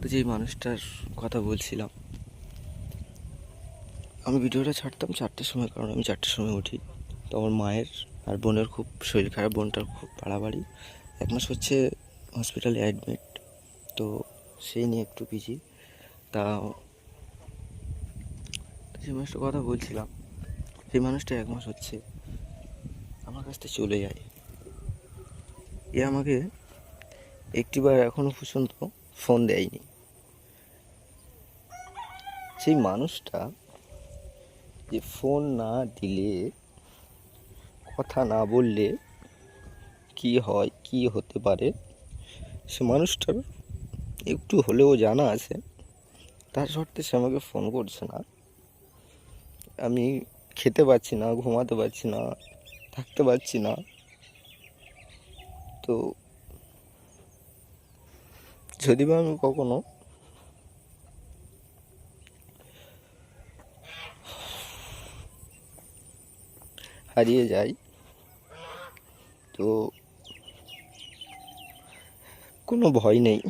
তো যেই মানুষটার কথা বলছিলাম, আমি ভিডিওটা ছাড়তাম 4টের সময়, কারণ আমি 4টের সময় উঠি। তো আমার মায়ের আর বোনের খুব শরীর খারাপ, বোনটার খুব বাড়াবাড়ি, 1 মাস হচ্ছে হসপিটালে অ্যাডমিট। তো সেই নিয়ে একটু বিজি। তা যে মানুষটার কথা বলছিলাম, সেই মানুষটা 1 মাস হচ্ছে আমার কাছ থেকে চলে যায়। এ আমাকে একটিবার এখনো পর্যন্ত ফোন দেয়নি। সেই মানুষটা যে ফোন না দিলে, কথা না বললে কি হয়, কি হতে পারে, সে মানুষটার একটু হলেও জানা আছে। তার সত্ত্বে সে আমাকে ফোন করছে না। আমি খেতে পারছি না, ঘুমাতে পারছি না, থাকতে পারছি না। তো যদি বা আমি কখনো হারিয়ে যাই, তো কোনো ভয় নেই,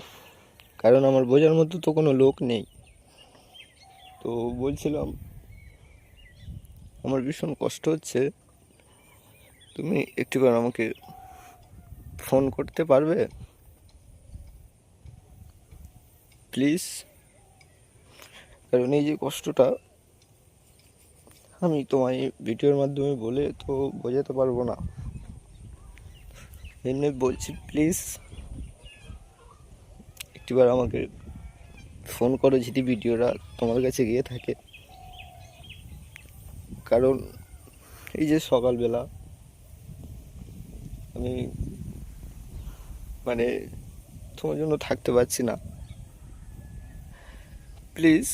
কারণ আমার বোঝার মতো তো কোনো লোক নেই। তো বলছিলাম, আমার ভীষণ কষ্ট হচ্ছে, তুমি একটিবার আমাকে ফোন করতে পারবে প্লিজ? কারণ এই যে কষ্টটা আমি তোমায় ভিডিওর মাধ্যমে বলে তো বোঝাতে পারবো না। এমনি বলছি, প্লিজ একটিবার আমাকে ফোন করো যদি ভিডিওটা তোমার কাছে গিয়ে থাকে। কারণ এই যে সকালবেলা আমি মানে তোমার জন্য থাকতে পারছি না। প্লিজ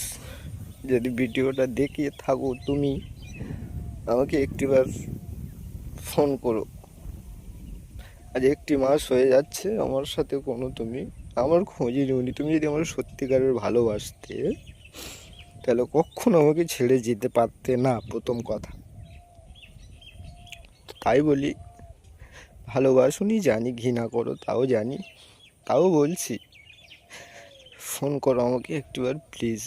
যদি ভিডিওটা দেখিয়ে থাকো তুমি, আমাকে একটিবার ফোন করো। আজ 1 মাস হয়ে যাচ্ছে আমার সাথে কোনো তুমি আমার খোঁজই নিওনি। তুমি যদি আমার সত্যিকারের ভালোবাসতে, তাহলে কখনো আমাকে ছেড়ে যেতে পারতে না, প্রথম কথা। তাই বলি, ভালোবাসুনি জানি, ঘৃণা করো তাও জানি, তাও বলছি ফোন করো আমাকে একটিবার প্লিজ।